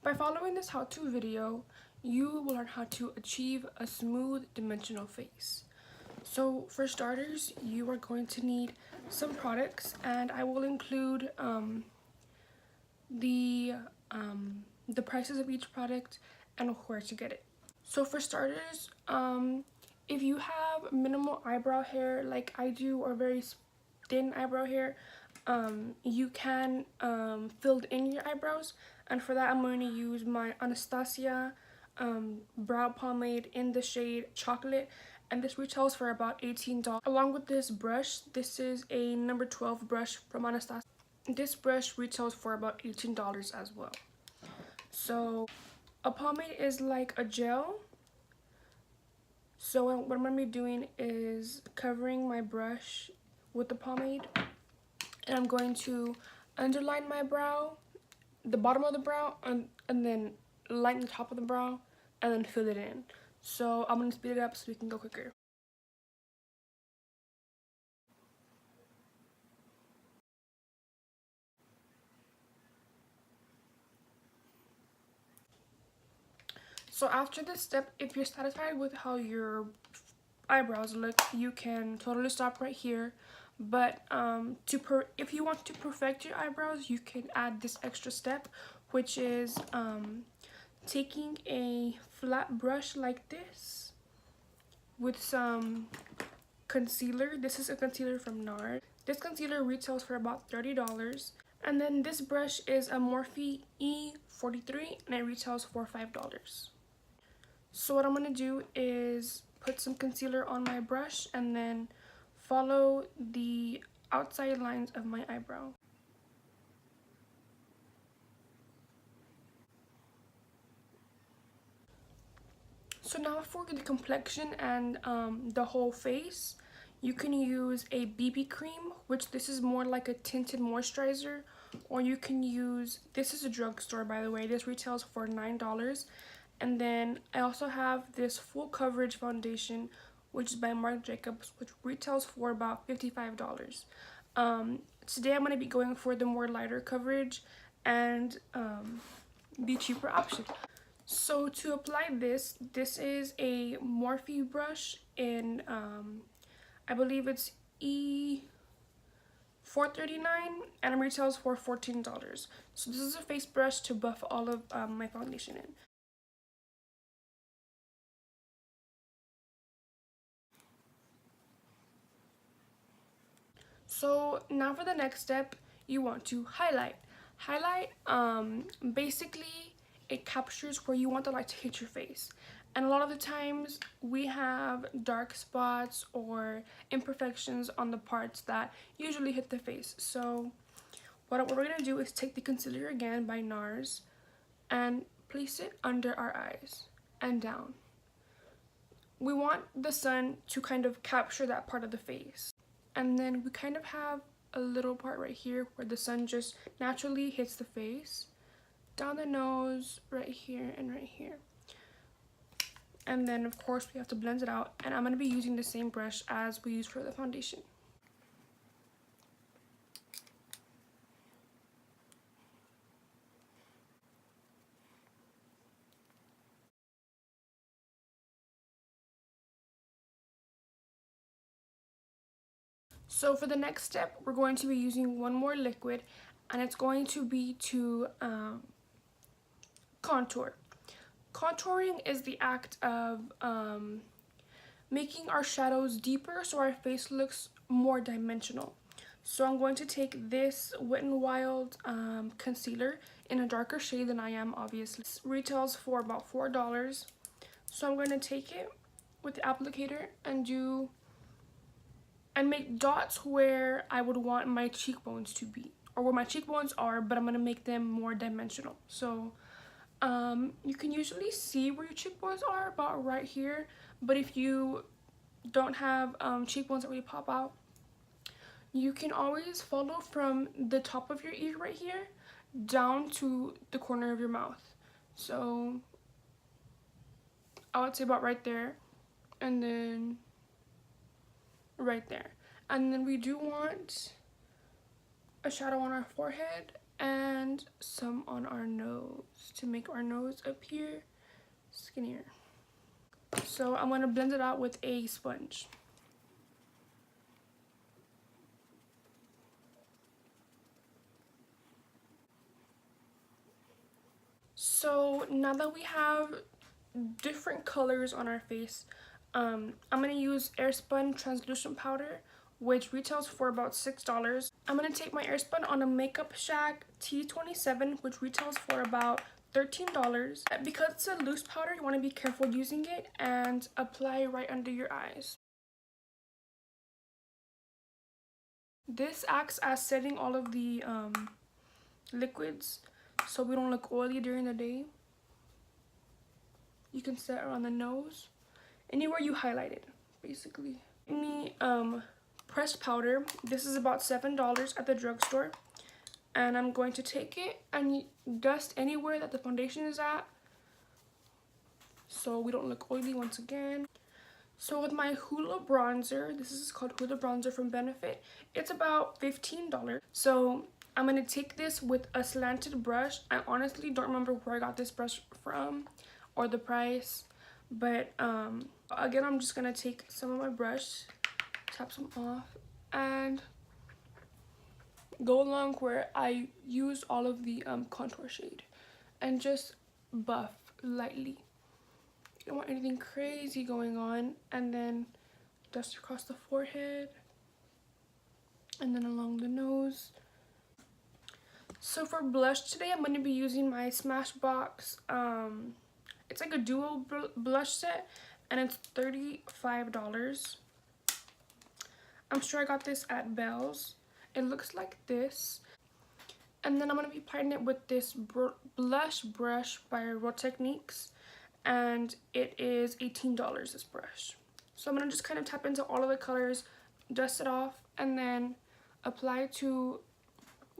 By following this how-to video, you will learn how to achieve a smooth dimensional face. So for starters, you are going to need some products, and I will include the prices of each product and where to get it. So for starters, if you have minimal eyebrow hair like I do, or very thin eyebrow hair, you can fill in your eyebrows, and for that I'm going to use my Anastasia brow pomade in the shade Chocolate, and this retails for about $18. Along with this brush, this is a number 12 brush from Anastasia. This brush retails for about $18 as well. So a pomade is like a gel. So what I'm going to be doing is covering my brush with the pomade, and I'm going to underline my brow, the bottom of the brow, and then line the top of the brow, and then fill it in. So I'm going to speed it up so we can go quicker. So after this step, if you're satisfied with how your eyebrows look, you can totally stop right here. But if you want to perfect your eyebrows, you can add this extra step, which is taking a flat brush like this with some concealer. This is a concealer from NARS. This concealer retails for about $30. And then this brush is a Morphe E43, and it retails for $5. So what I'm going to do is put some concealer on my brush and then follow the outside lines of my eyebrow. So now for the complexion and the whole face, you can use a BB cream, which this is more like a tinted moisturizer, or you can use, this is a drugstore by the way, this retails for $9. And then I also have this full coverage foundation, which is by Marc Jacobs, which retails for about $55. Today I'm going to be going for the more lighter coverage and the cheaper option. So to apply this is a Morphe brush in, I believe it's E439, and it retails for $14. So this is a face brush to buff all of my foundation in. So now for the next step, you want to highlight. Basically it captures where you want the light to hit your face. And a lot of the times we have dark spots or imperfections on the parts that usually hit the face. So what we're going to do is take the concealer again by NARS and place it under our eyes and down. We want the sun to kind of capture that part of the face. And then we kind of have a little part right here where the sun just naturally hits the face, down the nose, right here and right here. And then of course we have to blend it out, and I'm going to be using the same brush as we used for the foundation. So for the next step, we're going to be using one more liquid, and it's going to be to contour. Contouring is the act of making our shadows deeper so our face looks more dimensional. So I'm going to take this Wet n Wild concealer in a darker shade than I am, obviously. This retails for about $4. So I'm going to take it with the applicator and make dots where I would want my cheekbones to be, or where my cheekbones are, but I'm going to make them more dimensional. So you can usually see where your cheekbones are about right here, but if you don't have cheekbones that really pop out, you can always follow from the top of your ear right here down to the corner of your mouth. So I would say about right there, and then right there. And then we do want a shadow on our forehead, and some on our nose to make our nose appear skinnier. So I'm going to blend it out with a sponge. So now that we have different colors on our face, I'm going to use Airspun translucent powder, which retails for about $6. I'm going to take my Airspun on a Makeup Shack T27, which retails for about $13. Because it's a loose powder, you want to be careful using it and apply it right under your eyes. This acts as setting all of the liquids so we don't look oily during the day. You can set around the nose, anywhere you highlighted, basically. Me pressed powder. This is about $7 at the drugstore, and I'm going to take it and dust anywhere that the foundation is at so we don't look oily once again. So with my Hula bronzer, this is called Hula bronzer from Benefit, it's about $15. So I'm going to take this with a slanted brush. I honestly don't remember where I got this brush from or the price, but again, I'm just going to take some of my brush, tap some off, and go along where I used all of the contour shade and just buff lightly. You don't want anything crazy going on, and then dust across the forehead and then along the nose. So for blush today, I'm going to be using my Smashbox. It's like a duo blush set, and it's $35. I'm sure I got this at Belle's. It looks like this. And then I'm going to be applying it with this blush brush by Real Techniques, and it is $18, this brush. So I'm going to just kind of tap into all of the colors, dust it off, and then apply it to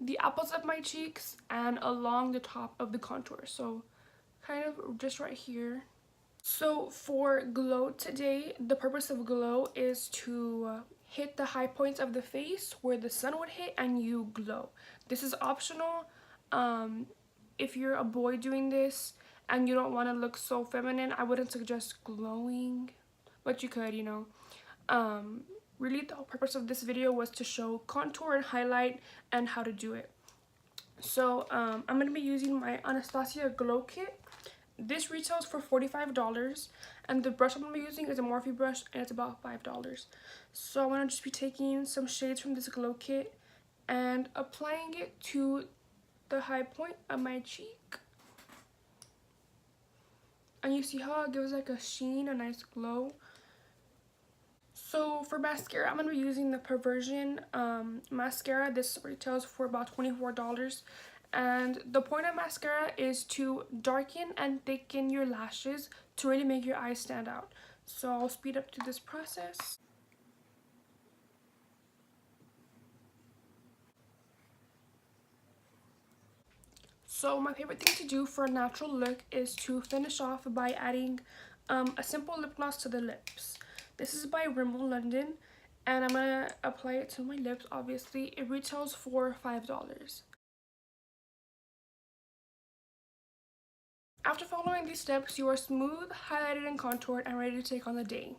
the apples of my cheeks and along the top of the contour. So kind of just right here. So for glow today, the purpose of glow is to hit the high points of the face where the sun would hit and you glow. This is optional. If you're a boy doing this and you don't want to look so feminine, I wouldn't suggest glowing, but you could, you know. Really the whole purpose of this video was to show contour and highlight and how to do it. So I'm going to be using my Anastasia Glow Kit. This retails for $45, and the brush I'm going to be using is a Morphe brush, and it's about $5. So I'm going to just be taking some shades from this Glow Kit and applying it to the high point of my cheek. And you see how it gives like a sheen, a nice glow. So for mascara, I'm going to be using the Perversion mascara. This retails for about $24. And the point of mascara is to darken and thicken your lashes to really make your eyes stand out. So I'll speed up to this process. So my favorite thing to do for a natural look is to finish off by adding a simple lip gloss to the lips. This is by Rimmel London, and I'm going to apply it to my lips. Obviously, it retails for $5. After following these steps, you are smooth, highlighted, and contoured and ready to take on the day.